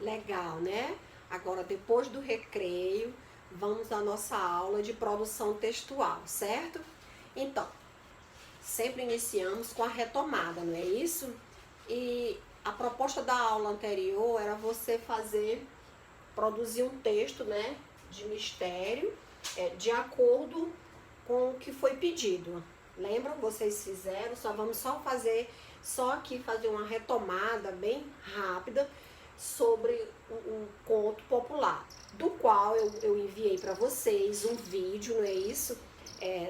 Legal, né? Agora, depois do recreio, vamos à nossa aula de produção textual, certo? Então, sempre iniciamos com a retomada, não é isso? E a proposta da aula anterior era você produzir um texto, né, de mistério, de acordo com o que foi pedido. Lembram? Vocês fizeram, vamos só aqui fazer uma retomada bem rápida sobre um conto popular, do qual eu enviei para vocês um vídeo, não é isso?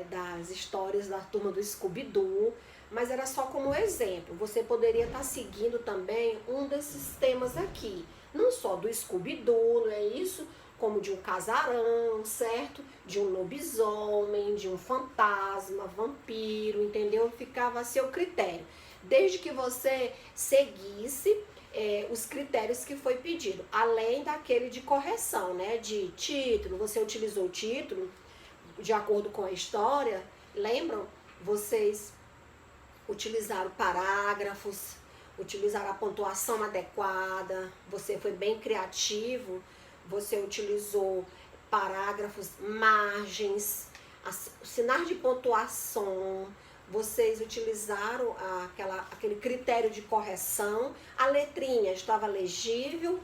Das histórias da turma do Scooby-Doo, mas era só como exemplo. Você poderia estar seguindo também um desses temas aqui, não só do Scooby-Doo, não é isso? Como de um casarão, certo? De um lobisomem, de um fantasma, vampiro, entendeu? Ficava a seu critério. Desde que você seguisse os critérios que foi pedido, além daquele de correção, né? De título, você utilizou o título de acordo com a história, lembram? Vocês utilizaram parágrafos, utilizaram a pontuação adequada, você foi bem criativo, você utilizou parágrafos, margens, sinais de pontuação, vocês utilizaram aquele critério de correção, a letrinha estava legível,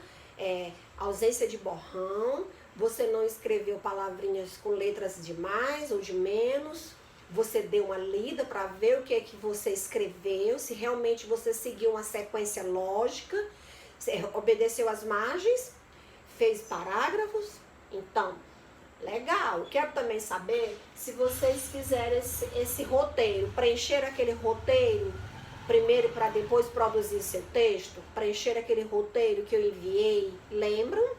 ausência de borrão, você não escreveu palavrinhas com letras de mais ou de menos, você deu uma lida para ver o que é que você escreveu, se realmente você seguiu uma sequência lógica, obedeceu as margens, fez parágrafos. Então, legal. Quero também saber se vocês fizeram esse roteiro, preencher aquele roteiro primeiro para depois produzir seu texto, preencher aquele roteiro que eu enviei, lembram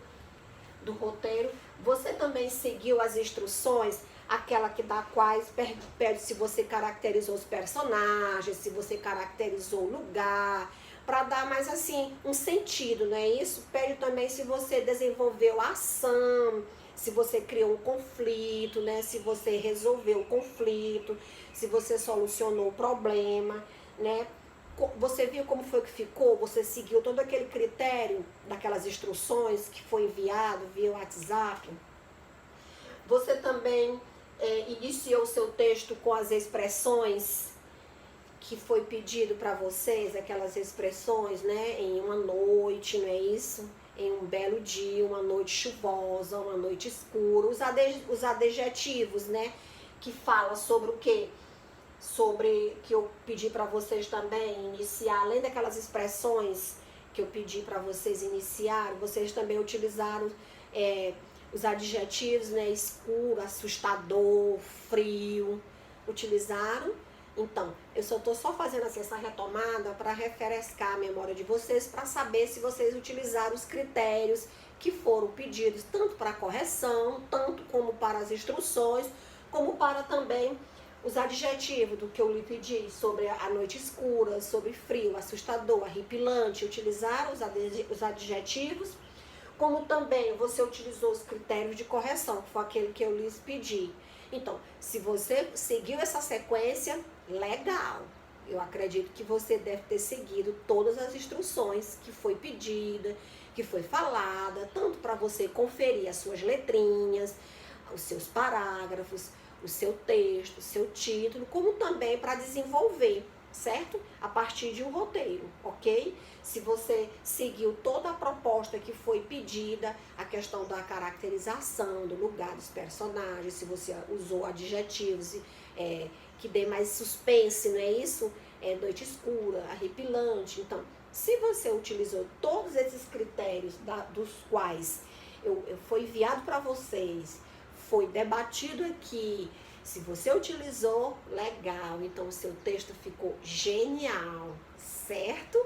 do roteiro? Você também seguiu as instruções, aquela que dá quais pede se você caracterizou os personagens, se você caracterizou o lugar, para dar mais assim um sentido, não é isso? Pede também se você desenvolveu a ação, se você criou um conflito, né? Se você resolveu o conflito, se você solucionou o problema, né? Você viu como foi que ficou? Você seguiu todo aquele critério daquelas instruções que foi enviado via WhatsApp? Você também iniciou o seu texto com as expressões que foi pedido para vocês, aquelas expressões, né? Em uma noite, não é isso? Em um belo dia, uma noite chuvosa, uma noite escura. Os adjetivos, né? Que fala sobre o quê? Sobre que eu pedi para vocês também iniciar, além daquelas expressões que eu pedi para vocês iniciar, vocês também utilizaram os adjetivos, né? Escuro, assustador, frio, utilizaram. Então, eu estou só fazendo assim, essa retomada para refrescar a memória de vocês, para saber se vocês utilizaram os critérios que foram pedidos, tanto para a correção, tanto como para as instruções, como para também os adjetivos do que eu lhe pedi, sobre a noite escura, sobre frio, assustador, arrepilante. Utilizaram os adjetivos, como também você utilizou os critérios de correção, que foi aquele que eu lhes pedi. Então, se você seguiu essa sequência, legal. Eu acredito que você deve ter seguido todas as instruções que foi pedida, que foi falada, tanto para você conferir as suas letrinhas, os seus parágrafos, o seu texto, o seu título, como também para desenvolver, certo? A partir de um roteiro, ok? Se você seguiu toda a proposta que foi pedida, a questão da caracterização, do lugar dos personagens, se você usou adjetivos que dê mais suspense, não é isso? Noite escura, arrepilante. Então, se você utilizou todos esses critérios dos quais foi enviado para vocês, foi debatido aqui, se você utilizou, legal, então o seu texto ficou genial, certo?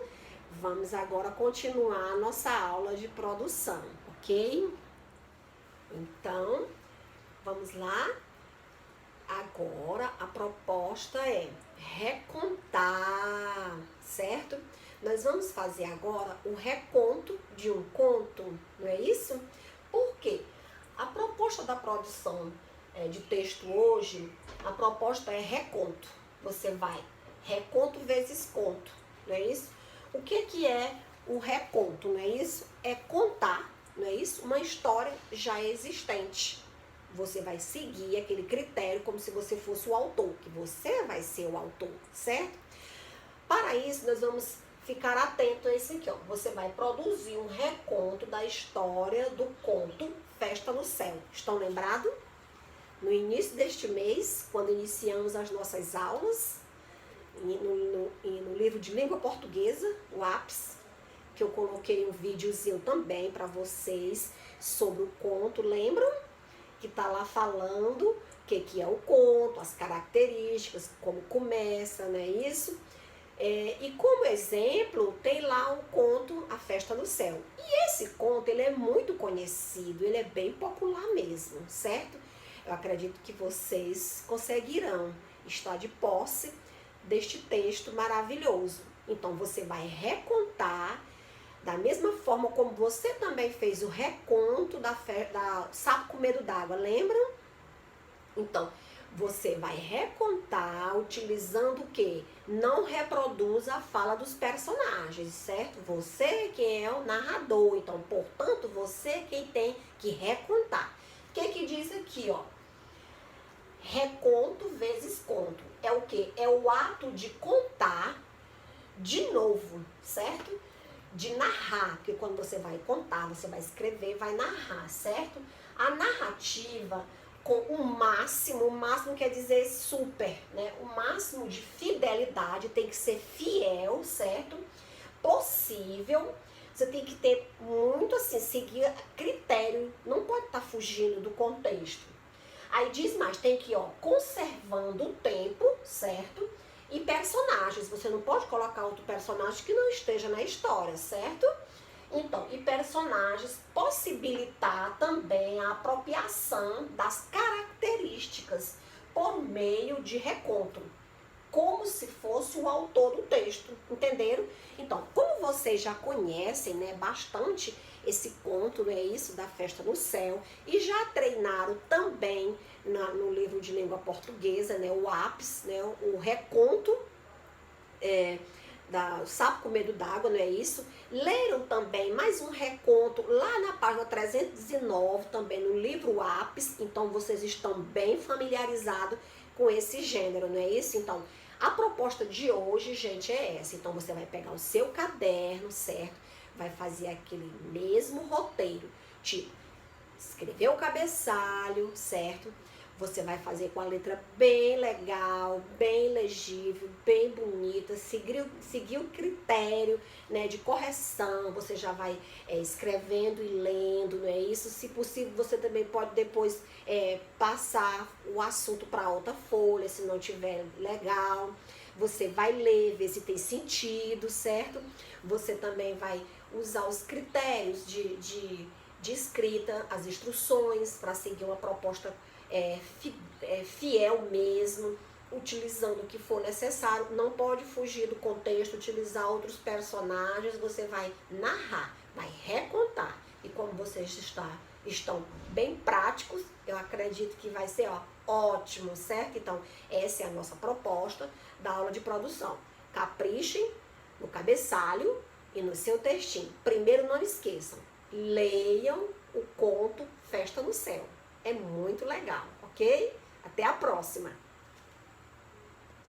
Vamos agora continuar a nossa aula de produção, ok? Então, vamos lá? Agora a proposta é recontar, certo? Nós vamos fazer agora o reconto de um conto, não é isso? Por quê? A proposta da produção de texto hoje, a proposta é reconto. Você vai reconto vezes conto, não é isso? O que é o reconto, não é isso? É contar, não é isso? Uma história já existente. Você vai seguir aquele critério como se você fosse o autor, que você vai ser o autor, certo? Para isso, nós vamos ficar atento a esse aqui, ó. Você vai produzir um reconto da história do conto Festa no Céu. Estão lembrados? No início deste mês, quando iniciamos as nossas aulas, no livro de língua portuguesa, o APS, que eu coloquei um videozinho também para vocês sobre o conto, lembram? Que tá lá falando o que é o conto, as características, como começa, não é isso? E como exemplo, tem lá o conto A Festa no Céu. E esse conto, ele é muito conhecido, ele é bem popular mesmo, certo? Eu acredito que vocês conseguirão estar de posse deste texto maravilhoso. Então, você vai recontar da mesma forma como você também fez o reconto da Sapo com Medo d'Água, lembram? Então, você vai recontar utilizando o quê? Não reproduz a fala dos personagens, certo? Você quem é o narrador, então, portanto, você quem tem que recontar. O que diz aqui, ó? Reconto vezes conto. É o quê? É o ato de contar de novo, certo? De narrar, porque quando você vai contar, você vai escrever, vai narrar, certo? A narrativa com o máximo quer dizer super, né? O máximo de fidelidade, tem que ser fiel, certo? Possível. Você tem que ter muito assim, seguir critério, não pode estar fugindo do contexto. Aí diz mais, tem que ir, ó, conservando o tempo, certo? E personagens, você não pode colocar outro personagem que não esteja na história, certo? Então, e personagens, possibilitar também a apropriação das características por meio de reconto, como se fosse o autor do texto, entenderam? Então, como vocês já conhecem, né, bastante esse conto, não é isso, da Festa no Céu, e já treinaram também no livro de língua portuguesa, né, o APS, né, o reconto da Sapo com Medo d'Água, não é isso? Leram também mais um reconto lá na página 309, também no livro APS, então vocês estão bem familiarizados com esse gênero, não é isso? Então, a proposta de hoje, gente, é essa. Então, você vai pegar o seu caderno, certo? Vai fazer aquele mesmo roteiro, tipo, escrever o cabeçalho, certo? Você vai fazer com a letra bem legal, bem legível, bem bonita, seguir o critério, né, de correção, você já vai escrevendo e lendo, não é isso? Se possível, você também pode depois passar o assunto para outra folha, se não tiver legal. Você vai ler, ver se tem sentido, certo? Você também vai usar os critérios de escrita, as instruções para seguir uma proposta fiel mesmo, utilizando o que for necessário, não pode fugir do contexto, utilizar outros personagens, você vai narrar, vai recontar. E como vocês estão bem práticos, eu acredito que vai ser ótimo, certo? Então, essa é a nossa proposta da aula de produção. Caprichem no cabeçalho e no seu textinho. Primeiro, não esqueçam, leiam o conto Festa no Céu. É muito legal, ok? Até a próxima!